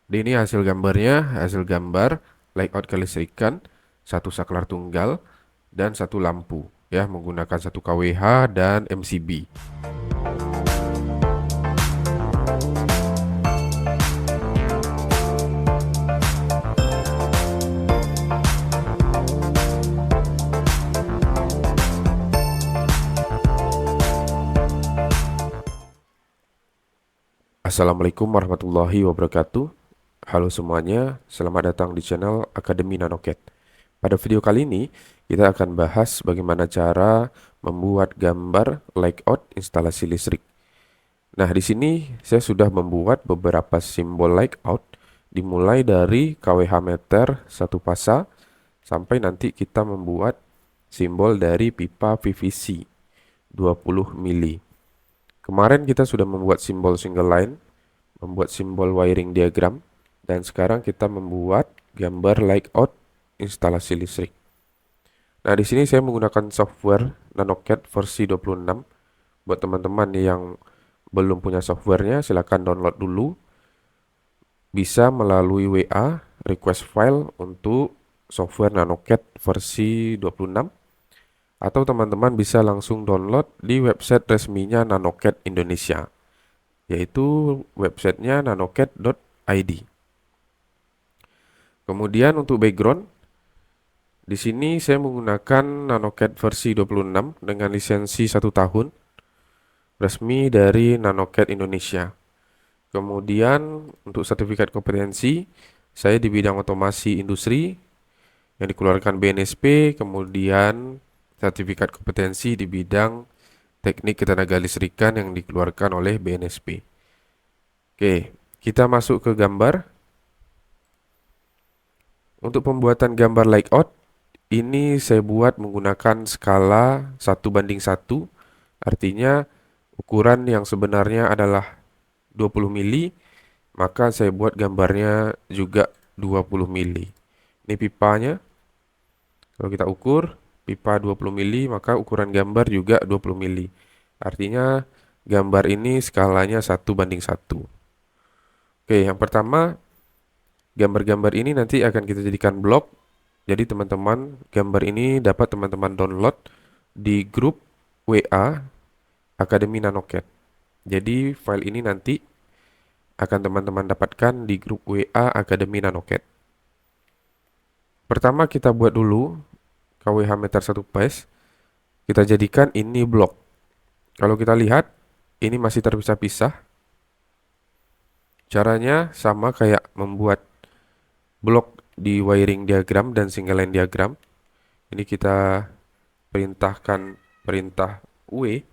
Ini hasil gambarnya, hasil gambar layout kelistrikan, satu saklar tunggal dan satu lampu ya menggunakan satu kWh dan MCB. Assalamualaikum warahmatullahi wabarakatuh. Halo semuanya, selamat datang di channel Akademi Nanoket. Pada video kali ini, kita akan bahas bagaimana cara membuat gambar layout instalasi listrik. Nah, di sini saya sudah membuat beberapa simbol layout dimulai dari kWh meter satu fasa sampai nanti kita membuat simbol dari pipa PVC 20 mili. Kemarin kita sudah membuat simbol single line, membuat simbol wiring diagram, dan sekarang kita membuat gambar layout instalasi listrik. Nah, di sini saya menggunakan software NanoCAD versi 26. Buat teman-teman yang belum punya softwarenya, silahkan download dulu. Bisa melalui WA, request file untuk software NanoCAD versi 26. Atau teman-teman bisa langsung download di website resminya NanoCAD Indonesia, yaitu websitenya nanocad.id. Kemudian untuk background, di sini saya menggunakan NanoCAD versi 26 dengan lisensi 1 tahun resmi dari NanoCAD Indonesia. Kemudian untuk sertifikat kompetensi, saya di bidang otomasi industri yang dikeluarkan BNSP, kemudian sertifikat kompetensi di bidang teknik ketenaga listrikan yang dikeluarkan oleh BNSP. Oke, kita masuk ke gambar. Untuk pembuatan gambar layout, ini saya buat menggunakan skala 1:1, artinya ukuran yang sebenarnya adalah 20 mili, maka saya buat gambarnya juga 20 mili. Ini pipanya. Kalau kita ukur pipa 20 mili, maka ukuran gambar juga 20 mili. Artinya gambar ini skalanya 1:1. Oke, yang pertama, gambar-gambar ini nanti akan kita jadikan blok. Jadi teman-teman, gambar ini dapat teman-teman download di grup WA Akademi NanoCAD. Jadi file ini nanti akan teman-teman dapatkan di grup WA Akademi NanoCAD. Pertama kita buat dulu kWh meter satu phase. Kita jadikan ini blok. Kalau kita lihat, ini masih terpisah-pisah. Caranya sama kayak membuat blok di wiring diagram dan single line diagram. Ini kita perintahkan perintah W,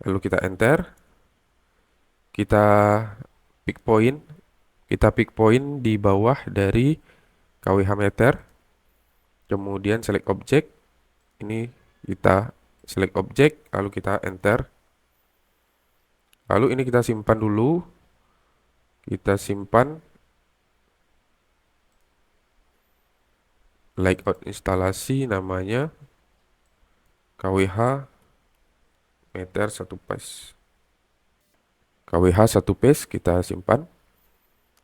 lalu kita enter. Kita pick point di bawah dari kWh meter. Kemudian select object. Ini kita select object, lalu kita enter. Lalu ini kita simpan dulu. Kita simpan layout instalasi namanya kWh meter satu phase. kWh satu phase kita simpan.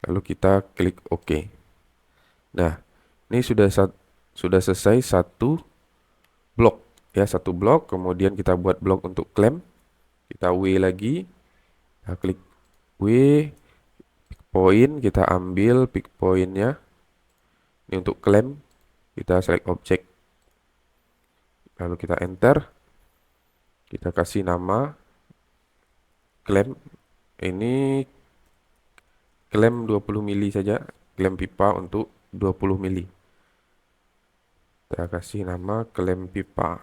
Lalu kita klik OK. Nah, ini sudah selesai satu blok ya, satu blok. Kemudian kita buat blok untuk klem. Kita W lagi. Kita klik W, pick point, kita ambil pick pointnya. Ini untuk klem. Kita select object. Lalu kita enter. Kita kasih nama klem. Ini klem 20 mili saja, klem pipa untuk 20 mili. Kita kasih nama klem pipa.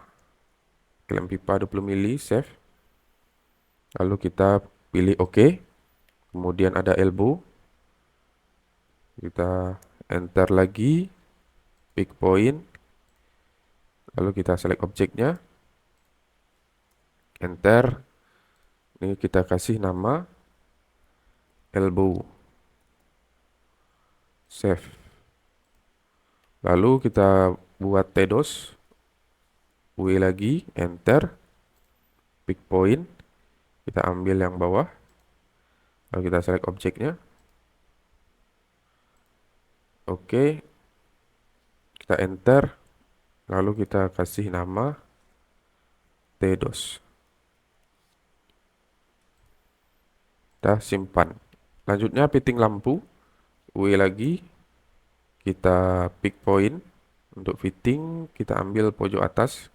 Klem pipa 20 mili, save. Lalu kita pilih OK. Kemudian ada elbow. Kita enter lagi, pick point. Lalu kita select objeknya. Enter. Ini kita kasih nama elbow. Save. Lalu kita buat TDOS. W lagi, enter. Pick point. Kita ambil yang bawah. Lalu kita select objeknya. Oke, kita enter. Lalu kita kasih nama TDOS. Kita simpan. Lanjutnya fitting lampu. W lagi. Kita pick point. Untuk fitting, kita ambil pojok atas.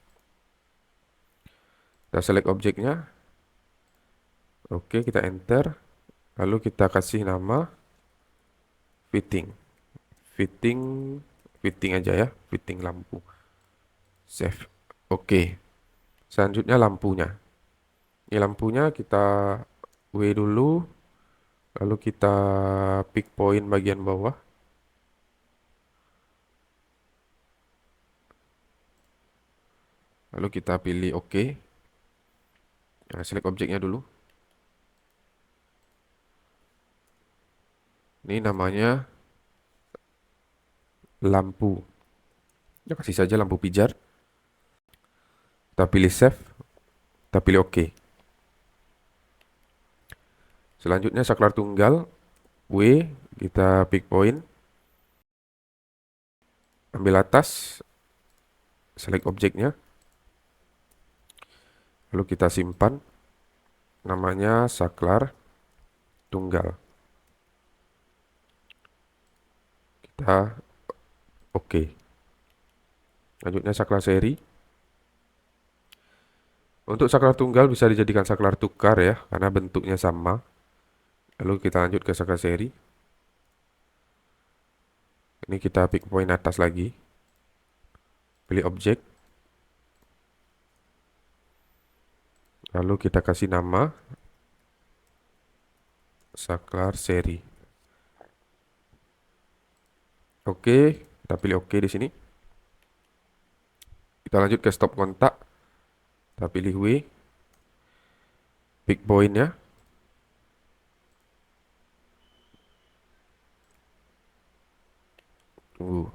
Kita select objeknya. Oke, kita enter. Lalu kita kasih nama fitting. Fitting, fitting aja ya. Fitting lampu. Save. Oke. Selanjutnya lampunya. Ini lampunya kita W dulu. Lalu kita pick point bagian bawah. Lalu kita pilih OK. Nah, select objeknya dulu. Ini namanya lampu. Ya, kasih saja lampu pijar. Kita pilih save. Kita pilih OK. Selanjutnya saklar tunggal. W. Kita pick point. Ambil atas. Select objeknya. Lalu kita simpan. Namanya saklar tunggal. Kita OK. Lanjutnya saklar seri. Untuk saklar tunggal bisa dijadikan saklar tukar ya, karena bentuknya sama. Lalu kita lanjut ke saklar seri. Ini kita pick point atas lagi. Pilih objek. Lalu kita kasih nama saklar seri. Oke, kita pilih OK di sini. Kita lanjut ke stop kontak. Kita pilih W. Pick point ya. Tunggu.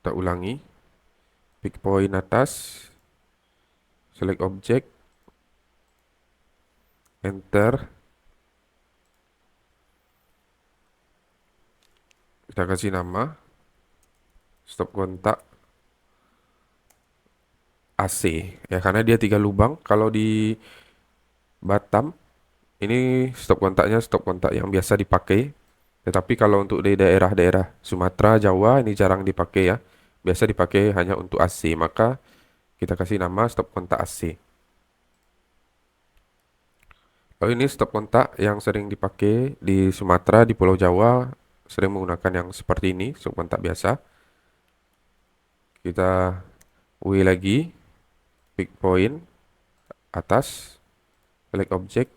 Kita ulangi. Pick point atas. Select objek. Enter. Kita kasih nama stop kontak AC ya, karena dia 3 lubang. Kalau di Batam ini stop kontaknya stop kontak yang biasa dipakai. Tetapi kalau untuk di daerah-daerah Sumatera, Jawa ini jarang dipakai ya. Biasa dipakai hanya untuk AC. Maka kita kasih nama stop kontak AC. Lalu ini stop kontak yang sering dipakai di Sumatera, di Pulau Jawa sering menggunakan yang seperti ini, stop kontak biasa. Kita W lagi, pick point atas, select objek.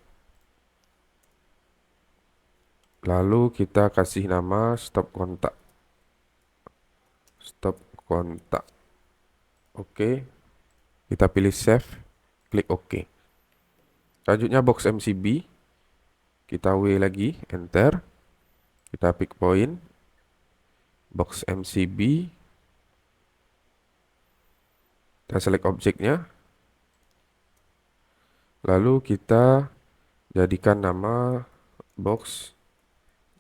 Lalu kita kasih nama stop kontak. Stop kontak. Oke. Kita pilih save, klik OK. Selanjutnya box MCB. Kita W lagi, enter. Kita pick point. Box MCB. Kita select objeknya. Lalu kita jadikan nama box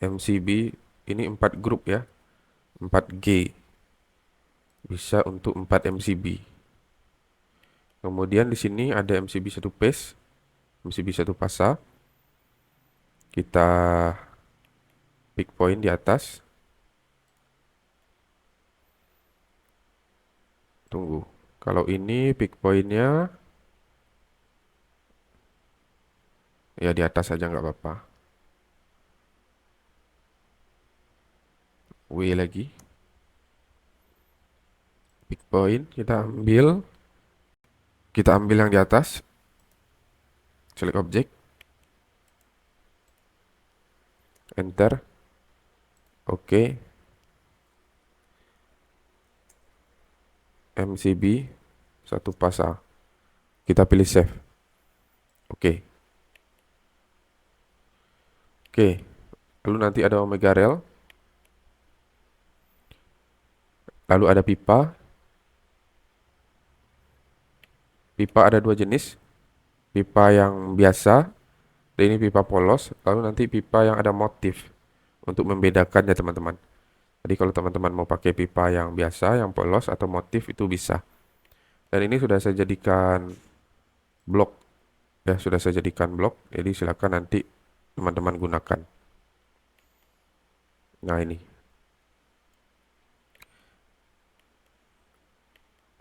MCB. Ini 4 grup ya. 4G. Bisa untuk 4 MCB. Kemudian di sini ada MCB 1 phase, MCB 1 fasa. Kita pick point di atas. Tunggu. Kalau ini pick pointnya ya di atas saja nggak apa-apa. W lagi. Pick point kita ambil. Kita ambil yang di atas. Select objek. Enter. Oke. MCB 1 fasa. Kita pilih save. Oke. Oke. Lalu nanti ada omega rail. Lalu ada pipa. Pipa ada 2 jenis. Pipa yang biasa Dan ini pipa polos, lalu nanti pipa yang ada motif untuk membedakannya teman-teman. Jadi kalau teman-teman mau pakai pipa yang biasa, yang polos atau motif itu bisa. Dan ini sudah saya jadikan blok, ya sudah saya jadikan blok. Jadi silakan nanti teman-teman gunakan. Nah ini.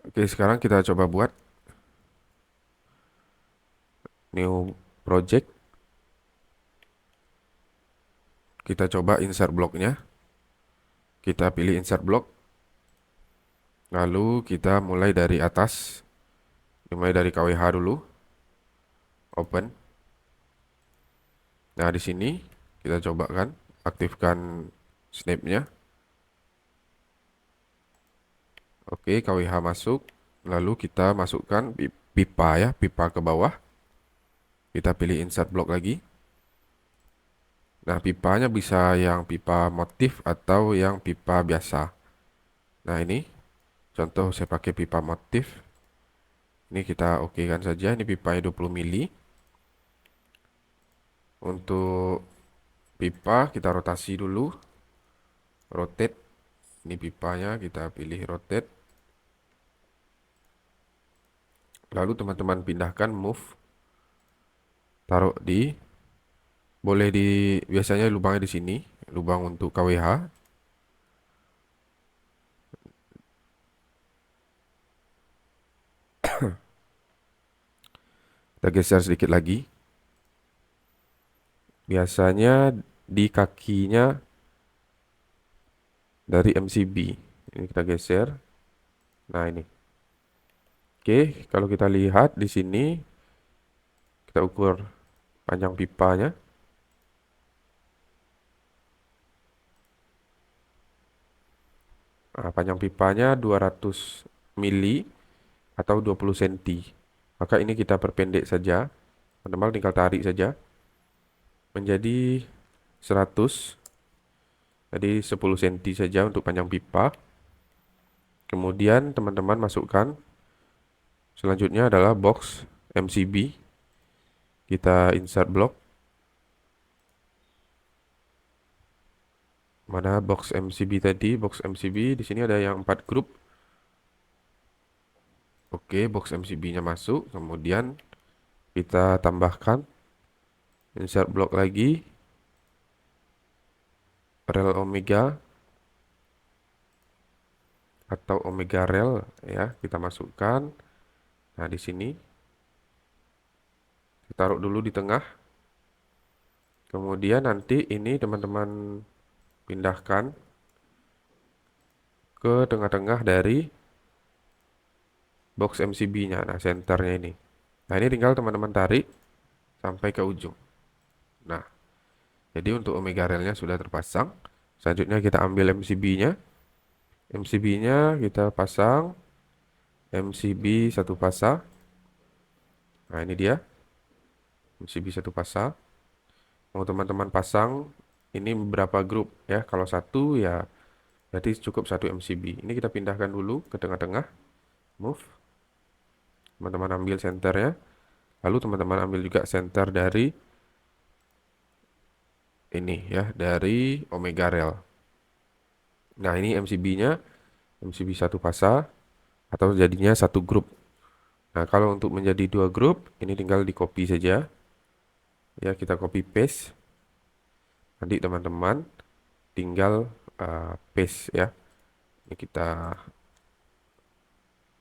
Oke, sekarang kita coba buat new project. Kita coba insert bloknya. Kita pilih insert block. Lalu kita mulai dari atas. Mulai dari KWH dulu. Open. Nah, di sini kita coba kan aktifkan snap-nya. Oke, KWH masuk. Lalu kita masukkan pipa ya, pipa ke bawah. Kita pilih insert block lagi. Nah, pipanya bisa yang pipa motif atau yang pipa biasa. Nah, ini contoh saya pakai pipa motif. Ini kita oke kan saja. Ini pipanya 20 mili. Untuk pipa kita rotasi dulu. Rotate. Ini pipanya kita pilih rotate. Lalu teman-teman pindahkan move. Taruh di boleh di biasanya lubangnya di sini, lubang untuk KWH. Kita geser sedikit lagi. Biasanya di kakinya dari MCB. Ini kita geser. Nah, ini. Oke, kalau kita lihat di sini kita ukur panjang pipanya. Nah, panjang pipanya 200 mili atau 20 cm. Maka ini kita perpendek saja. Teman-teman tinggal tarik saja menjadi 100. Jadi 10 cm saja untuk panjang pipa. Kemudian teman-teman masukkan. Selanjutnya adalah box MCB. Kita insert block. Mana box MCB tadi? Box MCB di sini ada yang 4 grup. Oke, box MCB-nya masuk. Kemudian kita tambahkan insert block lagi. Rel omega atau omega rel ya, kita masukkan. Nah, di sini kita taruh dulu di tengah. Kemudian nanti ini teman-teman pindahkan ke tengah-tengah dari box MCB-nya. Nah, senternya ini. Nah, ini tinggal teman-teman tarik sampai ke ujung. Nah, jadi untuk omega relnya sudah terpasang. Selanjutnya kita ambil MCB-nya. MCB-nya kita pasang. MCB satu fasa. Nah, ini dia. MCB satu fasa. Mau teman-teman pasang ini berapa grup ya? Kalau satu ya berarti cukup satu MCB. Ini kita pindahkan dulu ke tengah-tengah. Move. Teman-teman ambil senternya. Lalu teman-teman ambil juga center dari ini ya, dari omega rail. Nah, ini MCB-nya, MCB satu fasa atau jadinya satu grup. Nah, kalau untuk menjadi dua grup, ini tinggal di copy saja. Ya, kita copy paste. Nanti teman-teman tinggal paste ya. Ini kita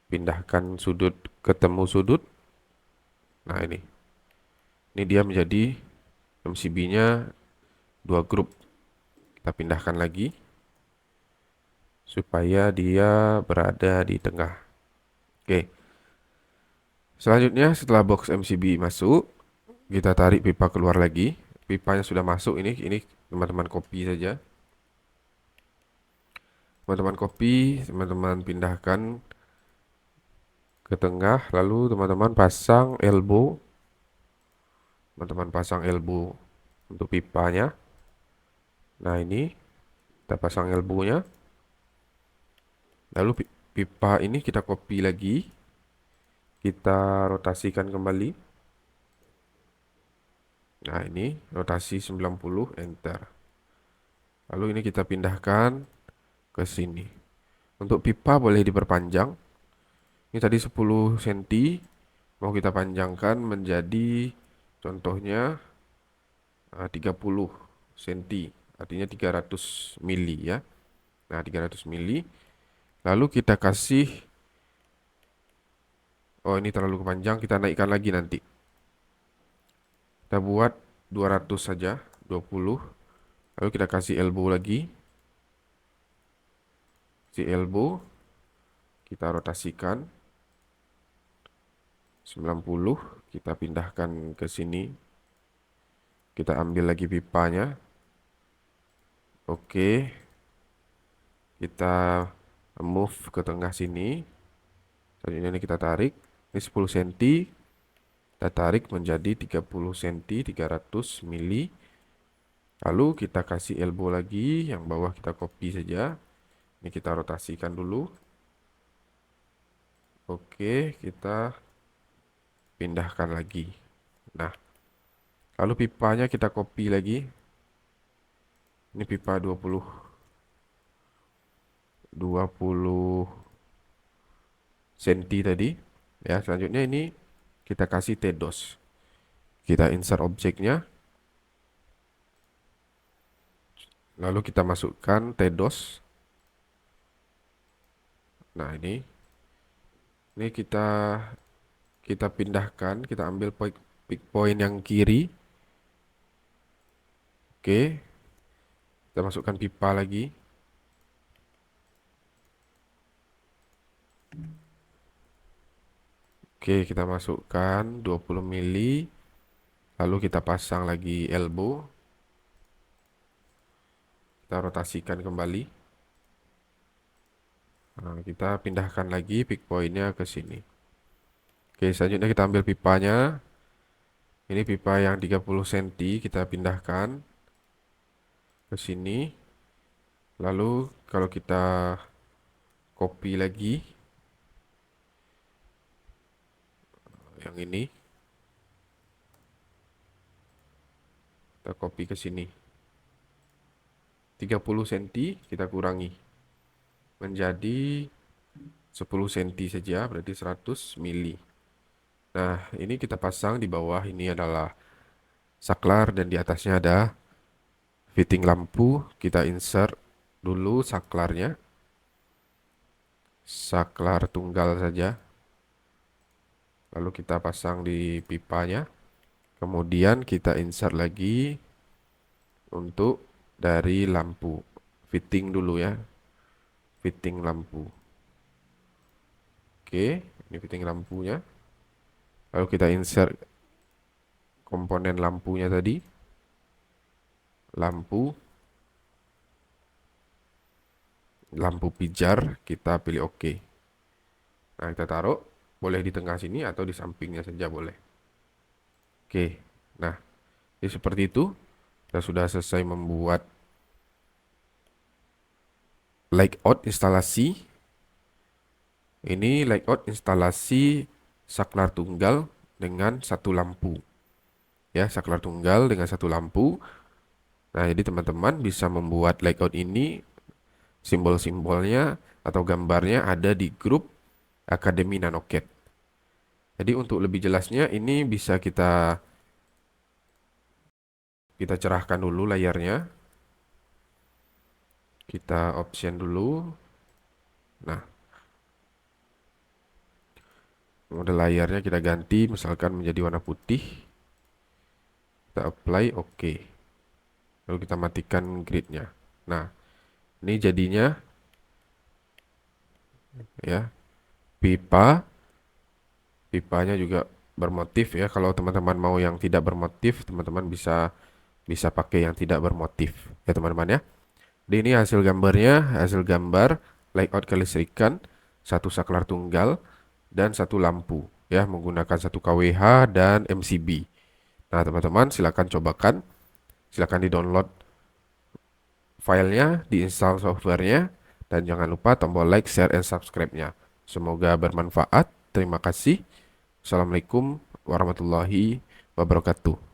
pindahkan sudut ketemu sudut. Nah, ini. Ini dia menjadi MCB-nya dua grup. Kita pindahkan lagi supaya dia berada di tengah. Oke. Selanjutnya setelah box MCB masuk, kita tarik pipa keluar lagi. Pipanya sudah masuk ini teman-teman copy saja. Teman-teman copy, teman-teman pindahkan ke tengah, lalu teman-teman pasang elbow. Teman-teman pasang elbow untuk pipanya. Nah, ini kita pasang elbownya. Lalu pipa ini kita copy lagi. Kita rotasikan kembali. Nah, ini rotasi 90, enter. Lalu ini kita pindahkan ke sini. Untuk pipa boleh diperpanjang. Ini tadi 10 cm, mau kita panjangkan menjadi contohnya 30 cm, artinya 300 mili ya. Nah, 300 mili. Lalu kita kasih, oh ini terlalu panjang, kita naikkan lagi nanti. Kita buat 200 saja, 20. Lalu kita kasih elbow lagi. Si elbow kita rotasikan 90, kita pindahkan ke sini. Kita ambil lagi pipanya. Oke. Kita move ke tengah sini. Selanjutnya ini kita tarik. Ini 10 cm. Kita tarik menjadi 30 cm, 300 mili. Lalu kita kasih elbow lagi, yang bawah kita copy saja. Ini kita rotasikan dulu. Oke, kita pindahkan lagi. Nah, lalu pipanya kita copy lagi. Ini pipa 20 cm tadi. Ya, selanjutnya ini kita kasih TDOS. Kita insert objeknya. Lalu kita masukkan TDOS. Nah, ini kita pindahkan, kita ambil pick point yang kiri. Oke. Kita masukkan pipa lagi. Oke, kita masukkan 20 mili. Lalu kita pasang lagi elbow. Kita rotasikan kembali. Nah, kita pindahkan lagi pick point-nya ke sini. Oke, selanjutnya kita ambil pipanya. Ini pipa yang 30 cm, kita pindahkan ke sini. Lalu kalau kita copy lagi yang ini, kita copy ke sini. 30 cm kita kurangi menjadi 10 cm saja, berarti 100 mili. Nah, ini kita pasang di bawah, ini adalah saklar dan di atasnya ada fitting lampu. Kita insert dulu saklarnya. Saklar tunggal saja. Lalu kita pasang di pipanya. Kemudian kita insert lagi untuk dari lampu. Fitting dulu ya. Fitting lampu. Oke, ini fitting lampunya. Lalu kita insert komponen lampunya tadi. Lampu pijar, kita pilih OK. Nah, kita taruh, boleh di tengah sini atau di sampingnya saja boleh. Oke, nah, jadi seperti itu. Kita sudah selesai membuat layout instalasi. Ini layout instalasi saklar tunggal dengan satu lampu. Ya, saklar tunggal dengan satu lampu. Nah, jadi teman-teman bisa membuat layout ini, simbol-simbolnya atau gambarnya ada di grup Akademi NanoCAD. Jadi untuk lebih jelasnya ini bisa kita cerahkan dulu layarnya. Kita option dulu. Nah, mode layarnya kita ganti misalkan menjadi warna putih. Kita apply OK. Lalu kita matikan gridnya. Nah, ini jadinya ya, pipanya juga bermotif ya. Kalau teman-teman mau yang tidak bermotif, teman-teman bisa pakai yang tidak bermotif ya teman-teman ya. Jadi ini hasil gambarnya, hasil gambar layout kelistrikan, satu saklar tunggal dan satu lampu ya, menggunakan satu kWh dan MCB. Nah teman-teman silakan cobakan, silakan di-download filenya, diinstal softwarenya, dan jangan lupa tombol like, share, and subscribe-nya. Semoga bermanfaat. Terima kasih. Assalamualaikum warahmatullahi wabarakatuh.